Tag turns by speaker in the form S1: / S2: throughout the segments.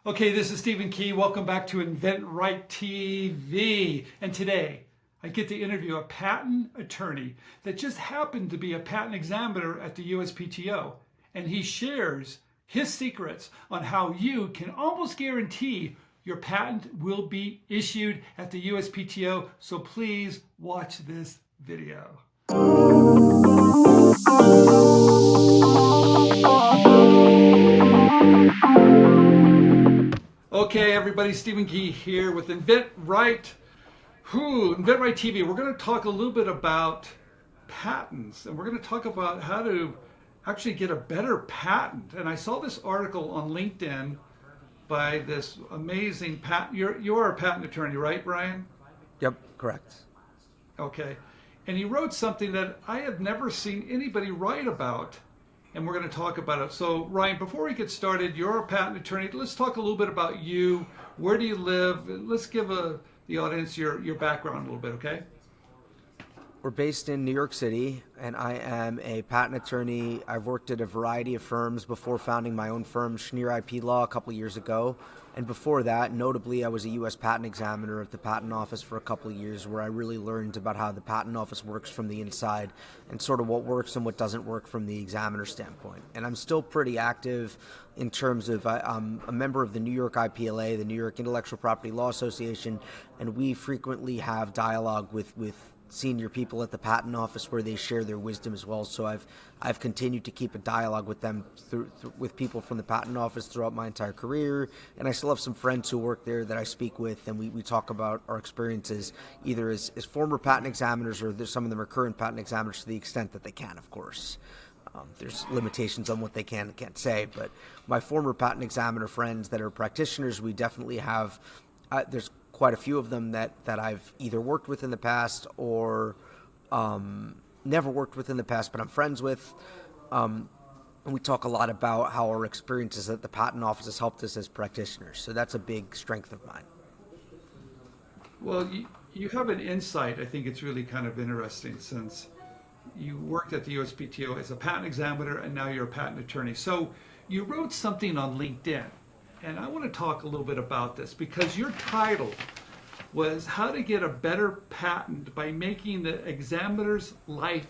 S1: Okay, this is Stephen Key. Welcome back to inventRightTV. And today I get to interview a patent attorney that just happened to be a patent examiner at the USPTO. And he shares his secrets on how you can almost guarantee your patent will be issued at the USPTO. So please watch this video. Okay, everybody, Stephen Key here with inventRight. inventRight TV. We're going to talk a little bit about patents, and we're going to talk about how to actually get a better patent. And I saw this article on LinkedIn by this amazing patent. You're a patent attorney, right, Ryan?
S2: Yep, correct.
S1: Okay. And he wrote something that I have never seen anybody write about, and we're going to talk about it. So, Ryan, before we get started, you're a patent attorney. Let's talk a little bit about you. Where do you live? Let's give the audience your background a little bit, okay?
S2: We're based in New York City, and I am a patent attorney. I've worked at a variety of firms before founding my own firm, Schneer IP Law, a couple of years ago. And before that, notably, I was a U.S. patent examiner at the Patent Office for a couple of years, where I really learned about how the Patent Office works from the inside and sort of what works and what doesn't work from the examiner standpoint. And I'm still pretty active in terms of I'm a member of the New York IPLA, the New York Intellectual Property Law Association, and we frequently have dialogue with senior people at the Patent Office where they share their wisdom as well. So I've continued to keep a dialogue with them with people from the Patent Office throughout my entire career, and I still have some friends who work there that I speak with, and we talk about our experiences either as former patent examiners, or some of them are current patent examiners to the extent that they can, of course. There's limitations on what they can and can't say, but my former patent examiner friends that are practitioners, we definitely have there's quite a few of them that I've either worked with in the past or never worked with in the past, but I'm friends with. And we talk a lot about how our experiences at the Patent Office has helped us as practitioners. So that's a big strength of mine.
S1: Well, you have an insight. I think it's really kind of interesting, since you worked at the USPTO as a patent examiner and now you're a patent attorney. So you wrote something on LinkedIn. And I want to talk a little bit about this, because your title was How to Get a Better Patent by Making the Examiner's Life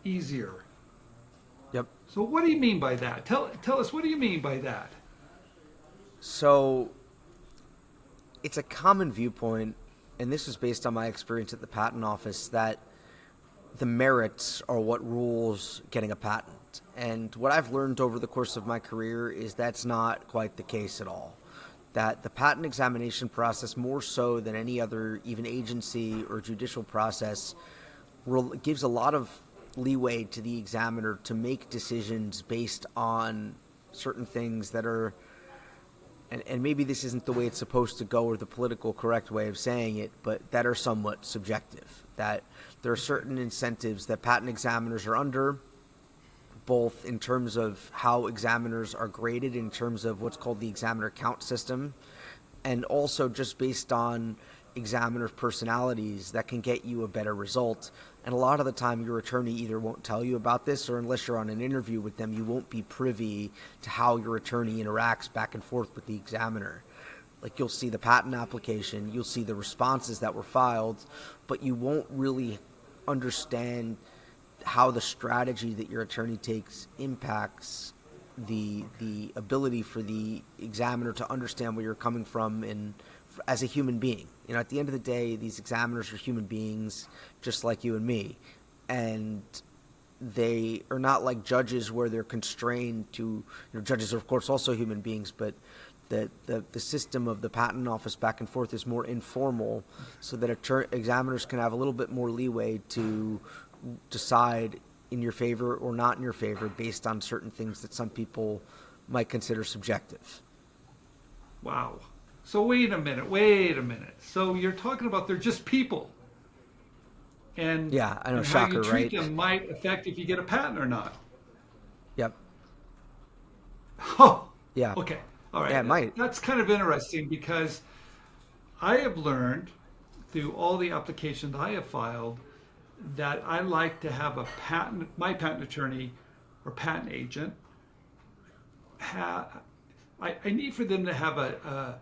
S1: Easier.
S2: Yep.
S1: So what do you mean by that? Tell us, what do you mean by that?
S2: So it's a common viewpoint, and this is based on my experience at the Patent Office, that the merits are what rules getting a patent. And what I've learned over the course of my career is that's not quite the case at all. That the patent examination process, more so than any other even agency or judicial process, gives a lot of leeway to the examiner to make decisions based on certain things that are, and maybe this isn't the way it's supposed to go or the political correct way of saying it, but that are somewhat subjective. That there are certain incentives that patent examiners are under, both in terms of how examiners are graded in terms of what's called the examiner count system, and also just based on examiners' personalities that can get you a better result. And a lot of the time your attorney either won't tell you about this, or unless you're on an interview with them, you won't be privy to how your attorney interacts back and forth with the examiner. Like, you'll see the patent application, you'll see the responses that were filed, but you won't really understand how the strategy that your attorney takes impacts the ability for the examiner to understand where you're coming from and as a human being. You know, at the end of the day, these examiners are human beings just like you and me, and they are not like judges where they're constrained to, judges are of course also human beings, but the system of the Patent Office back and forth is more informal, so that examiners can have a little bit more leeway to decide in your favor or not in your favor based on certain things that some people might consider subjective.
S1: Wow. So wait a minute. So you're talking about they're just people. And,
S2: yeah, I know,
S1: and
S2: shocker,
S1: how you treat
S2: right?
S1: them might affect if you get a patent or not.
S2: Yep.
S1: Oh,
S2: yeah.
S1: Okay. All right.
S2: Yeah, it might.
S1: That's kind of interesting, because I have learned through all the applications I have filed that I like to have my patent attorney or patent agent. I need for them to have a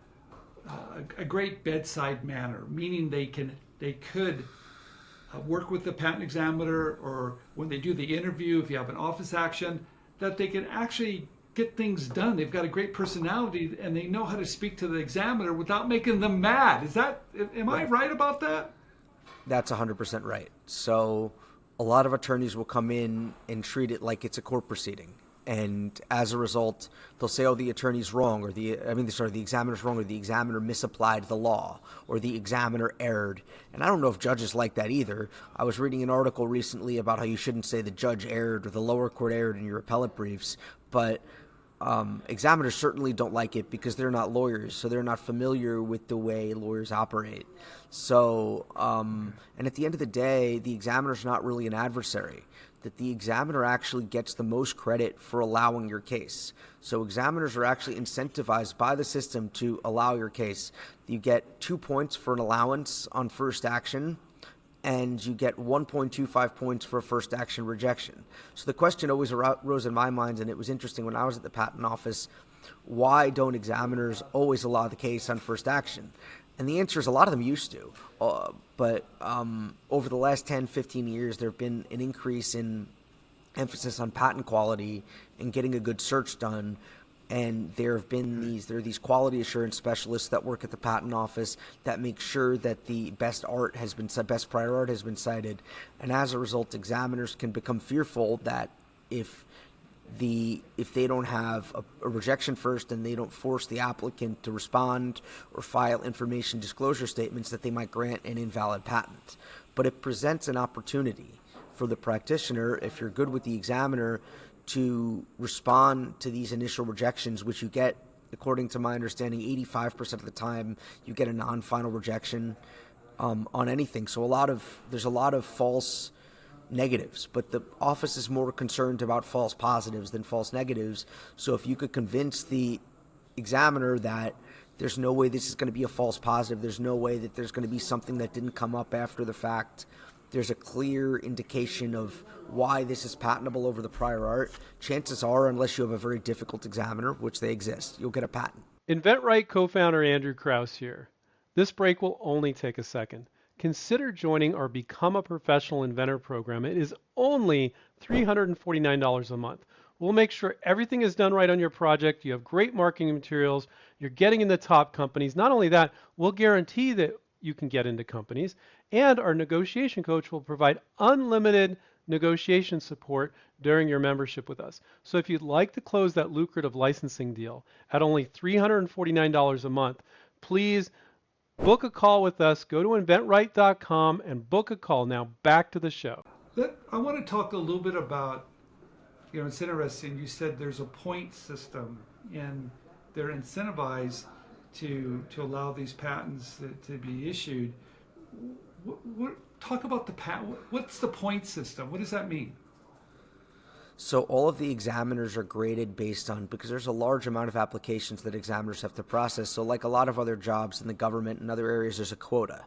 S1: great bedside manner, meaning they could work with the patent examiner, or when they do the interview, if you have an office action, that they can actually get things done. They've got a great personality and they know how to speak to the examiner without making them mad. Am I right about that?
S2: That's 100% right. So a lot of attorneys will come in and treat it like it's a court proceeding. And as a result, they'll say, oh, the attorney's wrong, or the examiner's wrong, or the examiner misapplied the law, or the examiner erred. And I don't know if judges like that either. I was reading an article recently about how you shouldn't say the judge erred or the lower court erred in your appellate briefs, but examiners certainly don't like it because they're not lawyers, so they're not familiar with the way lawyers operate. So, and at the end of the day, the examiner's not really an adversary. That the examiner actually gets the most credit for allowing your case. So examiners are actually incentivized by the system to allow your case. You get 2 points for an allowance on first action, and you get 1.25 points for a first action rejection. So the question always arose in my mind, and it was interesting when I was at the patent office, why don't examiners always allow the case on first action? And the answer is a lot of them used to. But over the last 10, 15 years, there have been an increase in emphasis on patent quality and getting a good search done. And there are these quality assurance specialists that work at the patent office that make sure that the best prior art has been cited. And as a result, examiners can become fearful that if they don't have a rejection first and they don't force the applicant to respond or file information disclosure statements, that they might grant an invalid patent. But it presents an opportunity for the practitioner, if you're good with the examiner, to respond to these initial rejections, which you get, according to my understanding, 85% of the time you get a non-final rejection on anything. So there's a lot of false negatives, but the office is more concerned about false positives than false negatives. So if you could convince the examiner that there's no way this is going to be a false positive, there's no way that there's going to be something that didn't come up after the fact, there's a clear indication of why this is patentable over the prior art, chances are, unless you have a very difficult examiner, which they exist, you'll get a patent.
S3: InventRight co-founder Andrew Krause here. This break will only take a second. Consider joining our Become a Professional Inventor program. It is only $349 a month. We'll make sure everything is done right on your project. You have great marketing materials. You're getting in the top companies. Not only that, we'll guarantee that you can get into companies. And our negotiation coach will provide unlimited negotiation support during your membership with us. So if you'd like to close that lucrative licensing deal at only $349 a month, please book a call with us. Go to inventRight.com and book a call. Now back to the show.
S1: I want to talk a little bit about, it's interesting. You said there's a point system and they're incentivized to allow these patents to be issued. Talk about the patent. What's the point system? What does that mean?
S2: So all of the examiners are graded based on, because there's a large amount of applications that examiners have to process. So like a lot of other jobs in the government and other areas, there's a quota.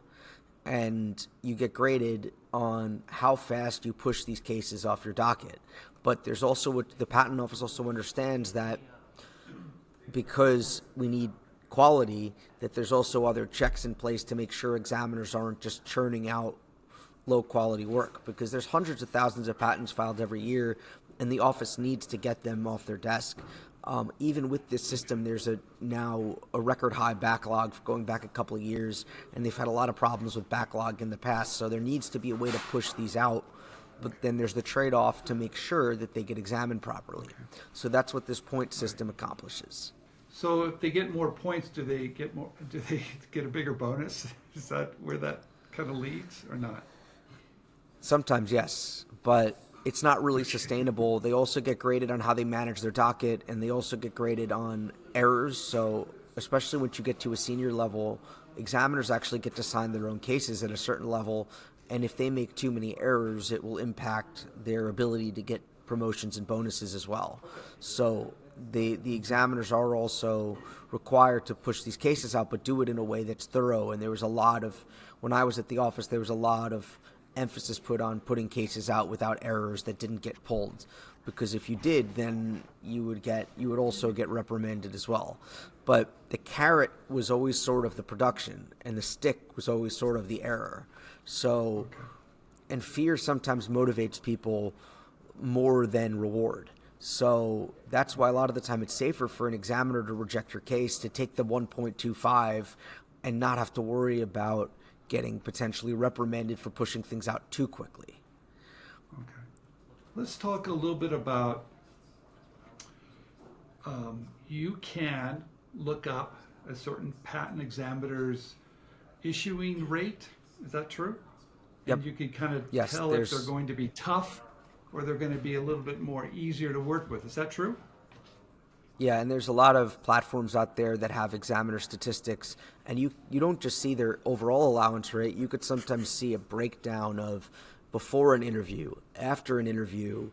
S2: And you get graded on how fast you push these cases off your docket. But there's also what the patent office also understands, that because we need quality, that there's also other checks in place to make sure examiners aren't just churning out low quality work, because there's hundreds of thousands of patents filed every year and the office needs to get them off their desk. Even with this system, there's now a record high backlog going back a couple of years, and they've had a lot of problems with backlog in the past. So there needs to be a way to push these out, but then there's the trade-off to make sure that they get examined properly. So that's what this point system accomplishes.
S1: So if they get more points, do they get a bigger bonus? Is that where that kind of leads, or not?
S2: Sometimes yes, but it's not really sustainable. They also get graded on how they manage their docket, and they also get graded on errors. So especially once you get to a senior level, examiners actually get to sign their own cases at a certain level, and if they make too many errors, it will impact their ability to get promotions and bonuses as well. So the examiners are also required to push these cases out, but do it in a way that's thorough. And there was a lot of, when I was at the office, there was a lot of emphasis put on putting cases out without errors that didn't get pulled. because if you did, then you would also get reprimanded as well. But the carrot was always sort of the production, and the stick was always sort of the error. So, and fear sometimes motivates people more than reward. So that's why a lot of the time it's safer for an examiner to reject your case, to take the 1.25 and not have to worry about getting potentially reprimanded for pushing things out too quickly.
S1: Okay. Let's talk a little bit about, you can look up a certain patent examiner's issuing rate. Is that true?
S2: Yep.
S1: And you can kind of
S2: Yes,
S1: tell if they're going to be tough or they're going to be a little bit more easier to work with. Is that true?
S2: Yeah, and there's a lot of platforms out there that have examiner statistics, and you don't just see their overall allowance rate. You could sometimes see a breakdown of before an interview, after an interview,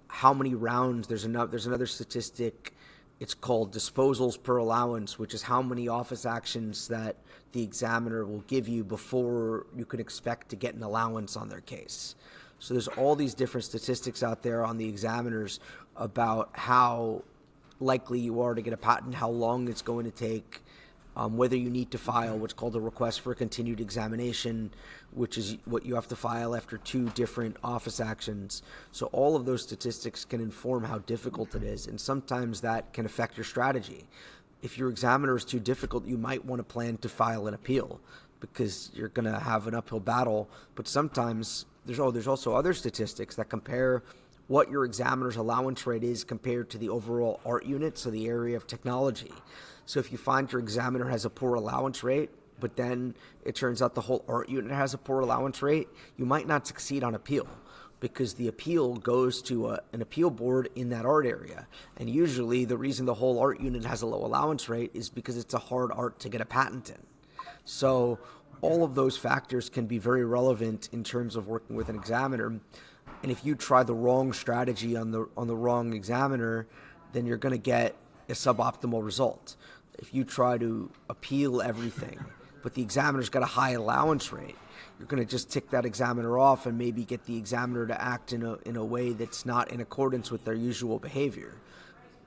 S2: how many rounds. There's another statistic. It's called disposals per allowance, which is how many office actions that the examiner will give you before you can expect to get an allowance on their case. So there's all these different statistics out there on the examiners about how likely you are to get a patent, how long it's going to take, whether you need to file what's called a request for a continued examination, which is what you have to file after 2 different office actions. So all of those statistics can inform how difficult it is, and sometimes that can affect your strategy. If your examiner is too difficult, you might want to plan to file an appeal because you're going to have an uphill battle. But sometimes there's also other statistics that compare what your examiner's allowance rate is compared to the overall art unit, so the area of technology. So if you find your examiner has a poor allowance rate, but then it turns out the whole art unit has a poor allowance rate, you might not succeed on appeal because the appeal goes to an appeal board in that art area. And usually the reason the whole art unit has a low allowance rate is because it's a hard art to get a patent in. So all of those factors can be very relevant in terms of working with an examiner. And if you try the wrong strategy on the wrong examiner, then you're going to get a suboptimal result. If you try to appeal everything, but the examiner's got a high allowance rate, you're going to just tick that examiner off and maybe get the examiner to act in a way that's not in accordance with their usual behavior.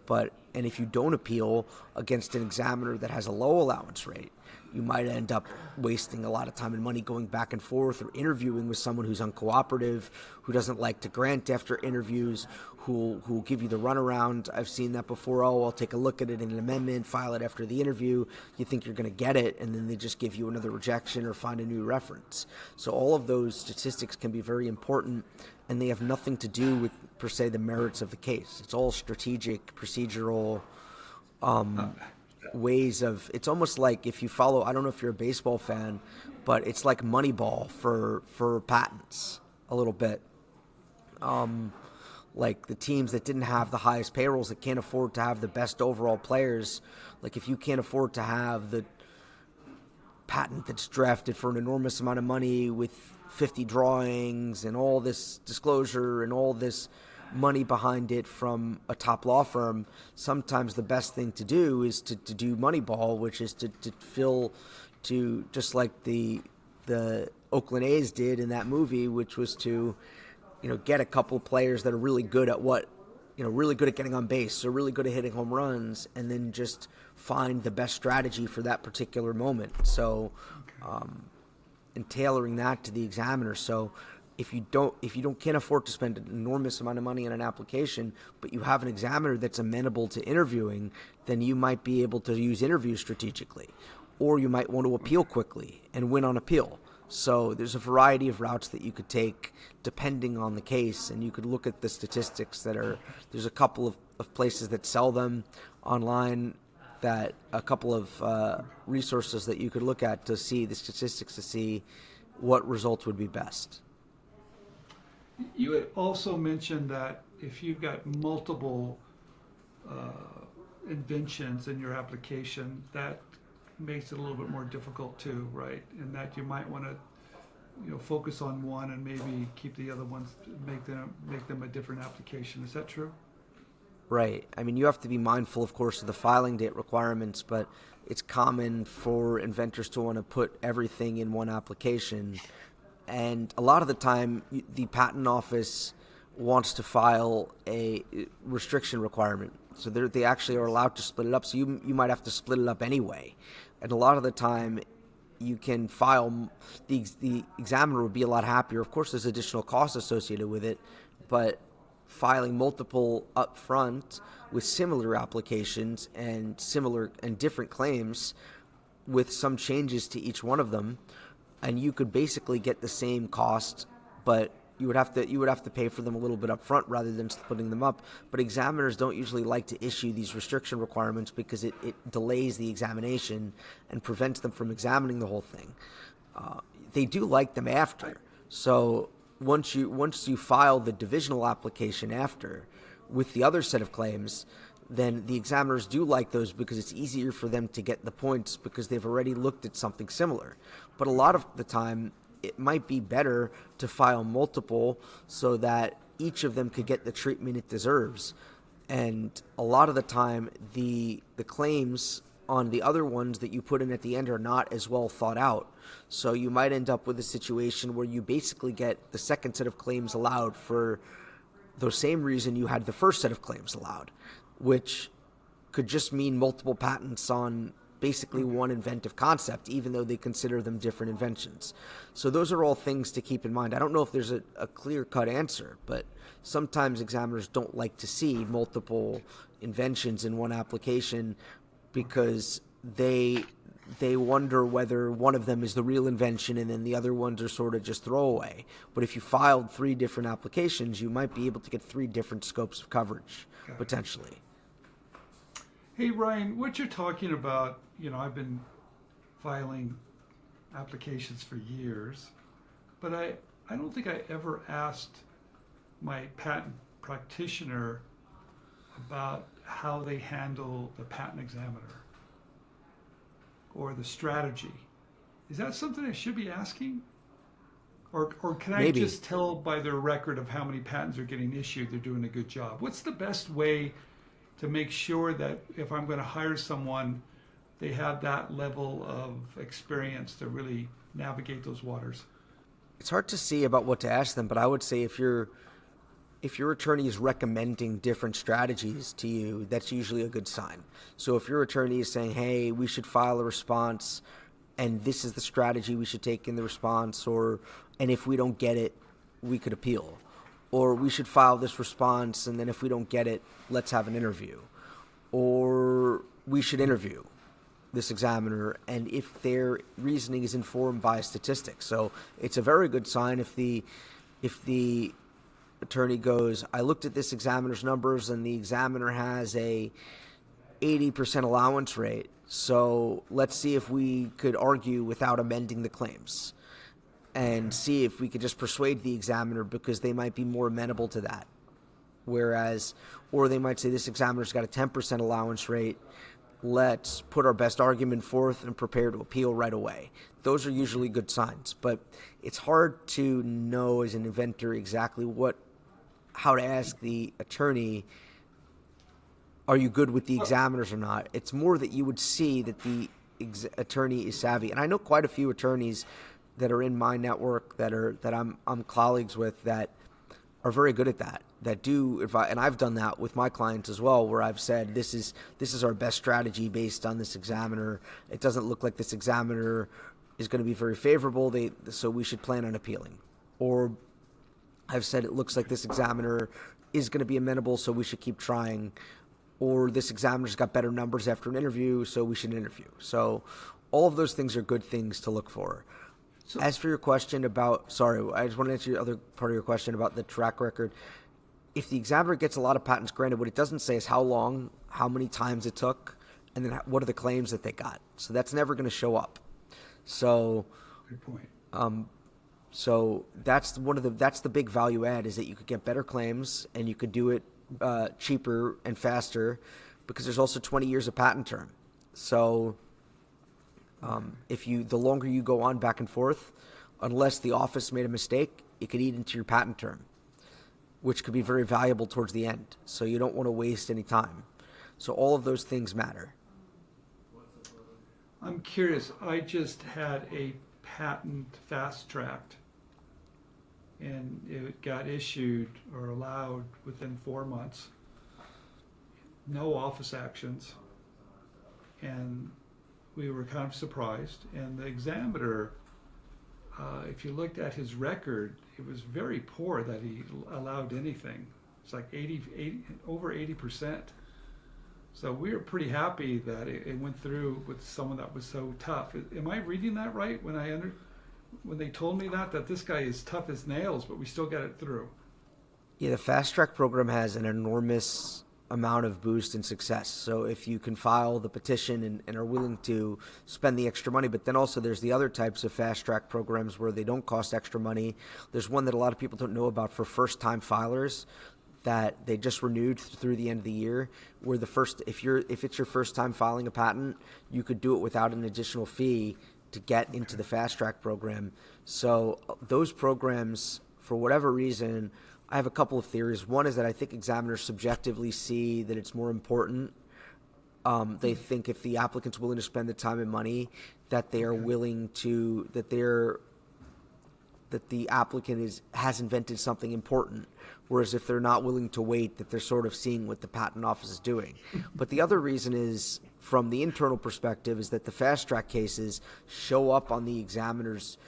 S2: And if you don't appeal against an examiner that has a low allowance rate, you might end up wasting a lot of time and money going back and forth or interviewing with someone who's uncooperative, who doesn't like to grant after interviews, who will give you the runaround. I've seen that before. Oh, I'll take a look at it in an amendment, file it after the interview. You think you're going to get it, and then they just give you another rejection or find a new reference. So all of those statistics can be very important, and they have nothing to do with, per se, the merits of the case. It's all strategic, procedural ways of, it's almost like if you follow, I don't know if you're a baseball fan, but it's like Moneyball for patents a little bit. Like the teams that didn't have the highest payrolls, that can't afford to have the best overall players, like if you can't afford to have the patent that's drafted for an enormous amount of money with 50 drawings and all this disclosure and all this money behind it from a top law firm, sometimes the best thing to do is to do Moneyball, which is to fill, to just like the Oakland A's did in that movie, which was to, get a couple of players that are really good at really good at getting on base, or really good at hitting home runs, and then just find the best strategy for that particular moment. So, and tailoring that to the examiner. So if you can't afford to spend an enormous amount of money on an application, but you have an examiner that's amenable to interviewing, then you might be able to use interviews strategically, or you might want to appeal quickly and win on appeal. So there's a variety of routes that you could take depending on the case, and you could look at the statistics there's a couple of places that sell them online, that a couple of resources that you could look at to see the statistics, to see what results would be best.
S1: You had also mentioned that if you've got multiple inventions in your application, that makes it a little bit more difficult too, right? And that you might want to, focus on one and maybe keep the other ones, make them a different application. Is that true?
S2: Right. I mean, you have to be mindful, of course, of the filing date requirements, but it's common for inventors to want to put everything in one application. And a lot of the time, the patent office wants to file a restriction requirement. So they actually are allowed to split it up. So you might have to split it up anyway. And a lot of the time, you can file, the examiner would be a lot happier. Of course, there's additional costs associated with it, but filing multiple up front with similar applications and similar and different claims with some changes to each one of them, and you could basically get the same cost, but you would have to pay for them a little bit up front rather than splitting them up. But examiners don't usually like to issue these restriction requirements because it delays the examination and prevents them from examining the whole thing. They do like them after. So once you file the divisional application after with the other set of claims, then the examiners do like those because it's easier for them to get the points because they've already looked at something similar. But a lot of the time, it might be better to file multiple so that each of them could get the treatment it deserves. And a lot of the time, the claims on the other ones that you put in at the end are not as well thought out. So you might end up with a situation where you basically get the second set of claims allowed for the same reason you had the first set of claims allowed, which could just mean multiple patents on basically one inventive concept, even though they consider them different inventions. So those are all things to keep in mind. I don't know if there's a clear-cut answer, but sometimes examiners don't like to see multiple inventions in one application because they wonder whether one of them is the real invention and then the other ones are sort of just throwaway. But if you filed 3 different applications, you might be able to get 3 different scopes of coverage, potentially.
S1: Hey, Ryan, what you're talking about, I've been filing applications for years, but I don't think I ever asked my patent practitioner about how they handle the patent examiner or the strategy. Is that something I should be asking? Or can I
S2: Maybe.
S1: just tell by their record of how many patents are getting issued they're doing a good job? What's the best way to make sure that if I'm going to hire someone, they have that level of experience to really navigate those waters?
S2: It's hard to see about what to ask them, but I would say if your attorney is recommending different strategies to you, that's usually a good sign. So if your attorney is saying, hey, we should file a response and this is the strategy we should take in the response, and if we don't get it, we could appeal. Or we should file this response, and then if we don't get it, let's have an interview. Or we should interview this examiner, and if their reasoning is informed by statistics. So it's a very good sign if the attorney goes, I looked at this examiner's numbers, and the examiner has a 80% allowance rate, so let's see if we could argue without amending the claims. And see if we could just persuade the examiner because they might be more amenable to that. Or they might say this examiner's got a 10% allowance rate. Let's put our best argument forth and prepare to appeal right away. Those are usually good signs, but it's hard to know as an inventor exactly how to ask the attorney, are you good with the examiners or not? It's more that you would see that the attorney is savvy. And I know quite a few attorneys that are in my network that I'm colleagues with that are very good at that do advise, and I've done that with my clients as well, where I've said this is our best strategy based on this examiner. It doesn't look like this examiner is going to be very favorable, so we should plan on appealing. Or I've said it looks like this examiner is going to be amenable, so we should keep trying. Or this examiner's got better numbers after an interview, so we should interview. So all of those things are good things to look for. So, as for your question about, I just want to answer the other part of your question about the track record. If the examiner gets a lot of patents granted, what it doesn't say is how long, how many times it took, and then what are the claims that they got. So that's never going to show up. So,
S1: good point.
S2: So that's the big value add, is that you could get better claims and you could do it cheaper and faster, because there's also 20 years of patent term. So the longer you go on back and forth, unless the office made a mistake, it could eat into your patent term, which could be very valuable towards the end. So you don't want to waste any time. So all of those things matter.
S1: I'm curious. I just had a patent fast-tracked and it got issued or allowed within 4 months. No office actions, and we were kind of surprised. And the examiner, if you looked at his record, it was very poor that he allowed anything. It's like 80 over 80%. So we were pretty happy that it went through with someone that was so tough. Am I reading that right when they told me that this guy is tough as nails, but we still got it through?
S2: Yeah, the fast track program has an enormous amount of boost and success. So if you can file the petition and are willing to spend the extra money, but then also there's the other types of fast track programs where they don't cost extra money. There's one that a lot of people don't know about for first time filers that they just renewed through the end of the year, where if it's your first time filing a patent, you could do it without an additional fee to get into the fast track program. So those programs, for whatever reason, I have a couple of theories. One is that I think examiners subjectively see that it's more important. They think if the applicant's willing to spend the time and money, that they are willing to, that the applicant has invented something important. Whereas if they're not willing to wait, that they're sort of seeing what the patent office is doing. But the other reason is, from the internal perspective, is that the fast track cases show up on the examiner's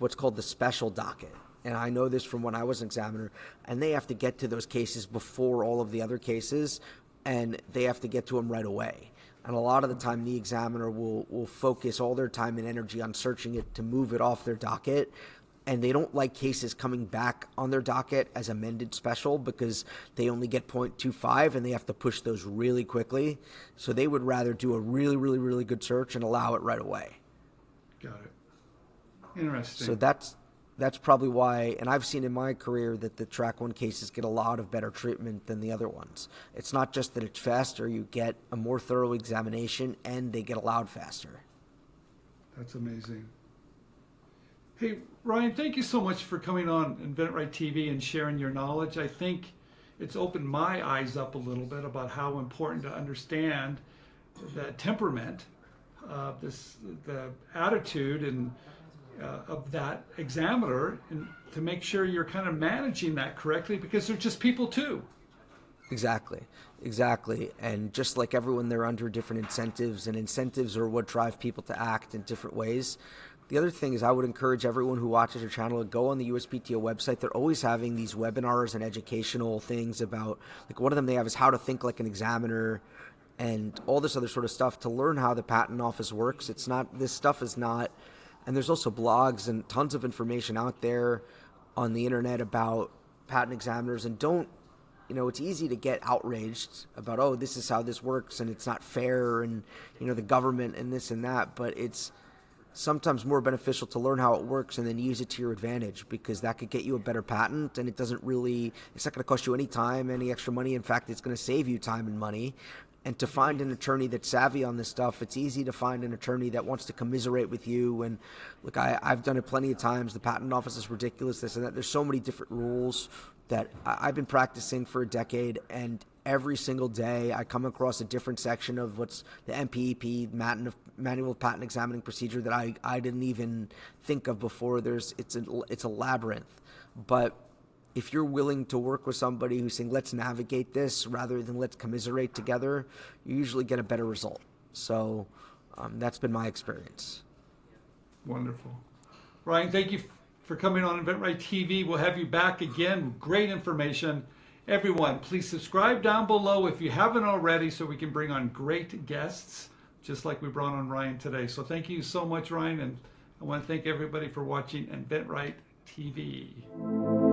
S2: what's called the special docket. And I know this from when I was an examiner, and they have to get to those cases before all of the other cases, and they have to get to them right away. And a lot of the time, the examiner will focus all their time and energy on searching it to move it off their docket. And they don't like cases coming back on their docket as amended special because they only get 0.25 and they have to push those really quickly. So they would rather do a really, really, really good search and allow it right away.
S1: Got it. Interesting.
S2: So that's probably why, and I've seen in my career that the Track 1 cases get a lot of better treatment than the other ones. It's not just that it's faster, you get a more thorough examination and they get allowed faster.
S1: That's amazing. Hey, Ryan, thank you so much for coming on InventRight TV and sharing your knowledge. I think it's opened my eyes up a little bit about how important to understand the temperament, the attitude and of that examiner, and to make sure you're kind of managing that correctly, because they're just people too.
S2: Exactly. And just like everyone, they're under different incentives, and incentives are what drive people to act in different ways. The other thing is, I would encourage everyone who watches your channel to go on the USPTO website. They're always having these webinars and educational things about, like, one of them they have is how to think like an examiner and all this other sort of stuff to learn how the patent office works. This stuff is not, and there's also blogs and tons of information out there on the internet about patent examiners. And it's easy to get outraged about, oh, this is how this works and it's not fair and, the government and this and that, but it's sometimes more beneficial to learn how it works and then use it to your advantage, because that could get you a better patent, and it's not going to cost you any time, any extra money. In fact, it's going to save you time and money. And to find an attorney that's savvy on this stuff, it's easy to find an attorney that wants to commiserate with you. And look, I've done it plenty of times. The patent office is ridiculous, this and that. There's so many different rules that I've been practicing for a decade, and every single day I come across a different section of what's the MPEP, Manual of Patent Examining Procedure, that I didn't even think of before. It's a labyrinth. But if you're willing to work with somebody who's saying, let's navigate this rather than let's commiserate together, you usually get a better result. So that's been my experience.
S1: Wonderful. Ryan, thank you for coming on InventRight TV. We'll have you back again. Great information. Everyone, please subscribe down below if you haven't already, so we can bring on great guests, just like we brought on Ryan today. So thank you so much, Ryan, and I want to thank everybody for watching InventRight TV.